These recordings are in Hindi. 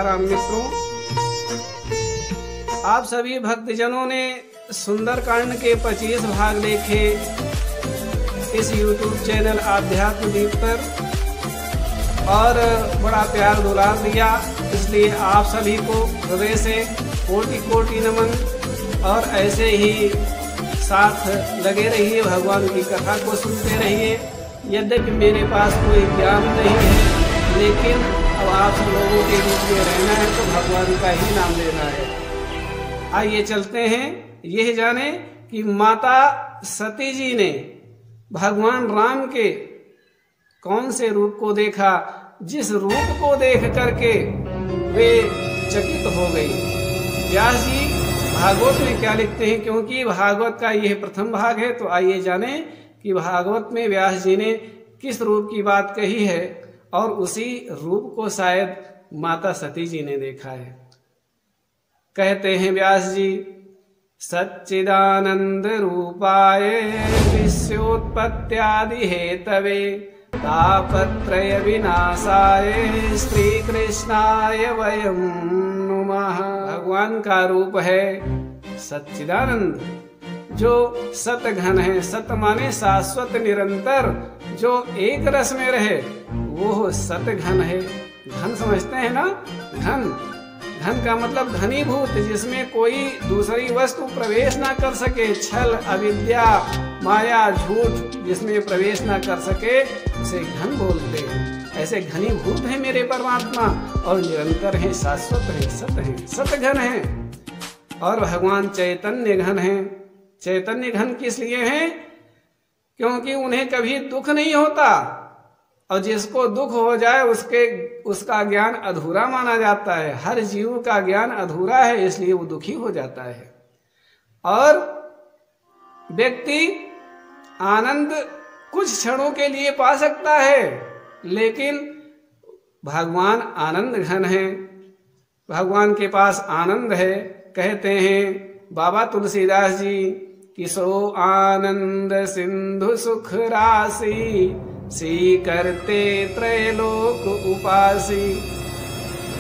सीताराम मित्रों, आप सभी भक्तजनों ने सुंदरकांड के 25 भाग देखे इस YouTube चैनल आध्यात्मदीप पर और बड़ा प्यार दुलार दिया। इसलिए आप सभी को हृदय से कोटि कोटि नमन। और ऐसे ही साथ लगे रहिए, भगवान की कथा को सुनते रहिए। यद्यपि मेरे पास कोई ज्ञान नहीं है, लेकिन अब आप सब लोगों के बीच में रहना है तो भगवान का ही नाम लेना है। आइए चलते हैं, यह जाने कि माता सती जी ने भगवान राम के कौन से रूप को देखा, जिस रूप को देख करके वे चकित हो गई। व्यास जी भागवत में क्या लिखते हैं, क्योंकि भागवत का यह प्रथम भाग है, तो आइए जाने कि भागवत में व्यास जी ने किस रूप की बात कही है और उसी रूप को शायद माता सती जी ने देखा है। कहते हैं व्यास जी, सच्चिदानंद रूपाय विश्वोत्पत्त्यादि हेतवे तापत्रय विनाशाय श्री कृष्णाय वयं नुमः। भगवान का रूप है सच्चिदानंद, जो सत घन है। सत माने शाश्वत निरंतर, जो एक रस में रहे, वो सत घन है। घन समझते हैं ना, घन घन का मतलब घनीभूत, जिसमें कोई दूसरी वस्तु प्रवेश ना कर सके। छल, अविद्या, माया, झूठ जिसमें प्रवेश ना कर सके उसे घन बोलते हैं। ऐसे घनीभूत है मेरे परमात्मा और निरंतर है, शाश्वत है, सत घन है। और भगवान चैतन्य घन है। चैतन्य घन किस लिए हैं? क्योंकि उन्हें कभी दुख नहीं होता, और जिसको दुख हो जाए उसका ज्ञान अधूरा माना जाता है। हर जीव का ज्ञान अधूरा है, इसलिए वो दुखी हो जाता है। और व्यक्ति आनंद कुछ क्षणों के लिए पा सकता है, लेकिन भगवान आनंद घन है, भगवान के पास आनंद है। कहते हैं बाबा तुलसीदास जी कि सो आनंद सिंधु सुख राशि सी करते त्रैलोक उपासी।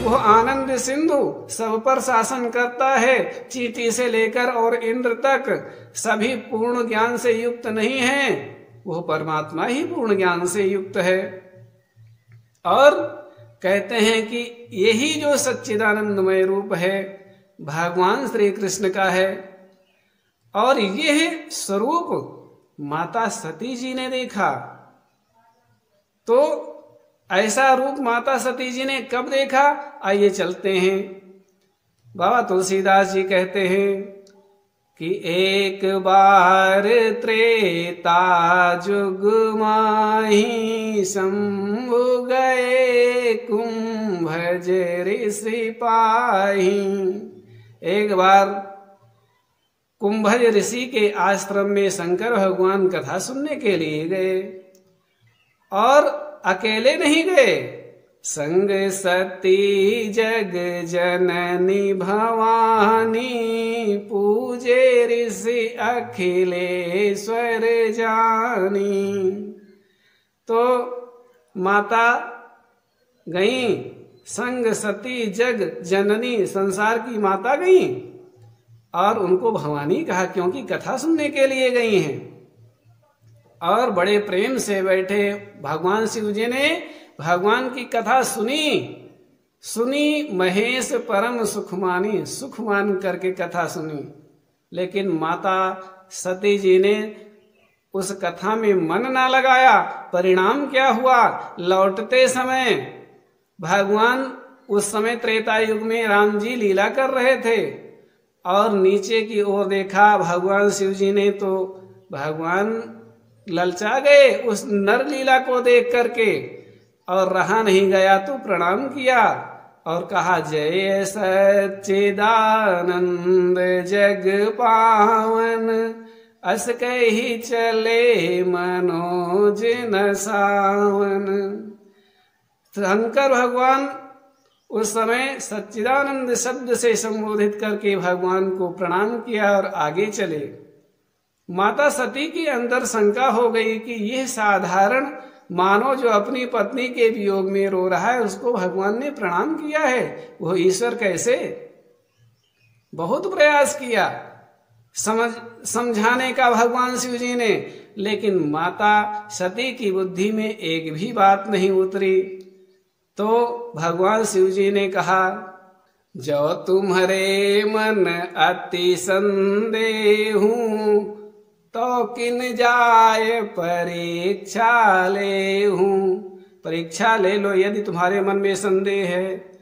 वो आनंद सिंधु सब पर शासन करता है, चींटी से लेकर और इंद्र तक सभी पूर्ण ज्ञान से युक्त नहीं है, वो परमात्मा ही पूर्ण ज्ञान से युक्त है। और कहते हैं कि यही जो सच्चिदानंदमय रूप है भगवान श्री कृष्ण का है, और यह स्वरूप माता सती जी ने देखा। तो ऐसा रूप माता सती जी ने कब देखा, आइए चलते हैं। बाबा तुलसीदास जी कहते हैं कि एक बार त्रेता जुग माही शंभु गए कुंभज ऋषि पाही। एक बार कुंभज ऋषि के आश्रम में शंकर भगवान कथा सुनने के लिए गए, और अकेले नहीं गए, संग सती जग जननी भवानी पूजे ऋषि अखिलेश्वर जानी। तो माता गई, संग सती जग जननी, संसार की माता गई, और उनको भवानी कहा, क्योंकि कथा सुनने के लिए गई हैं। और बड़े प्रेम से बैठे भगवान शिव जी ने भगवान की कथा सुनी महेश परम सुख मानी, सुख मान करके कथा सुनी। लेकिन माता सती जी ने उस कथा में मन ना लगाया। परिणाम क्या हुआ, लौटते समय भगवान उस समय त्रेता युग में राम जी लीला कर रहे थे, और नीचे की ओर देखा भगवान शिव जी ने, तो भगवान ललचा गए उस नर लीला को देख करके, और रहा नहीं गया तो प्रणाम किया और कहा, जय सच्चिदानंद जग पावन अस कही चले मनोज न सावन। शंकर भगवान उस समय सच्चिदानंद शब्द से संबोधित करके भगवान को प्रणाम किया और आगे चले। माता सती के अंदर शंका हो गई कि यह साधारण मानो जो अपनी पत्नी के वियोग में रो रहा है उसको भगवान ने प्रणाम किया है। वो ईश्वर कैसे? बहुत प्रयास किया समझाने का भगवान शिव जी ने, लेकिन माता सती की बुद्धि में एक भी बात नहीं उतरी। तो भगवान शिव जी ने कहा, जो तुम्हारे मन अति संदेहु तो किन जाए परीक्षा ले हूं। परीक्षा ले लो यदि तुम्हारे मन में संदेह है।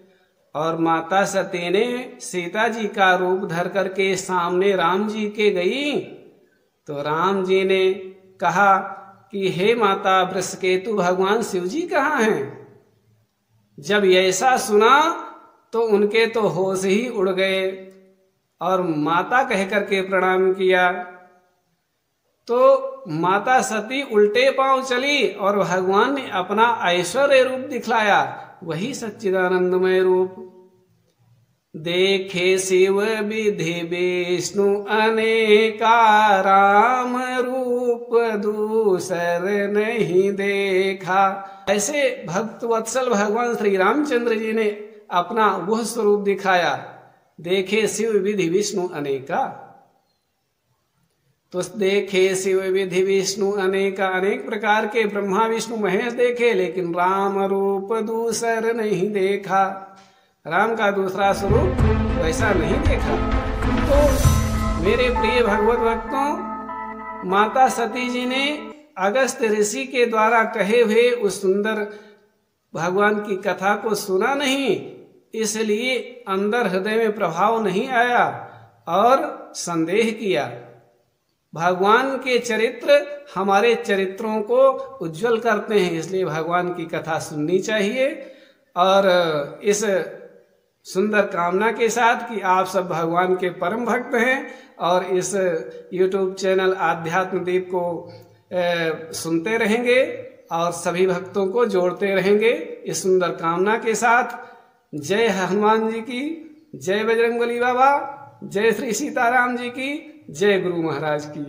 और माता सती ने सीता जी का रूप धर करके सामने राम जी के गई, तो राम जी ने कहा कि हे माता वृषकेतु, भगवान शिव जी कहाँ हैं? जब ऐसा सुना तो उनके तो होश ही उड़ गए और माता कह करके प्रणाम किया। तो माता सती उल्टे पांव चली और भगवान ने अपना ऐश्वर्य रूप दिखलाया, वही सच्चिदानंदमय रूप। देखे शिव विधि विष्णु अनेका, राम रूप दूसर नहीं देखा। ऐसे भक्त वत्सल भगवान श्री रामचंद्र जी ने अपना वह स्वरूप दिखाया। देखे शिव विधि विष्णु अनेका, तो देखे शिव विधि विष्णु अनेका, अनेक प्रकार के ब्रह्मा विष्णु महेश देखे, लेकिन राम रूप दूसर नहीं देखा। राम का दूसरा स्वरूप वैसा नहीं देखा। तो मेरे प्रिय भगवत भक्तों, माता सती जी ने अगस्त्य ऋषि के द्वारा कहे हुए उस सुंदर भगवान की कथा को सुना नहीं, इसलिए अंदर हृदय में प्रभाव नहीं आया और संदेह किया। भगवान के चरित्र हमारे चरित्रों को उज्जवल करते हैं, इसलिए भगवान की कथा सुननी चाहिए। और इस सुंदर कामना के साथ कि आप सब भगवान के परम भक्त हैं और इस YouTube चैनल आध्यात्म दीप को सुनते रहेंगे और सभी भक्तों को जोड़ते रहेंगे, इस सुंदर कामना के साथ। जय हनुमान जी की, जय बजरंगबली बाबा, जय श्री सीताराम जी की, जय गुरु महाराज की।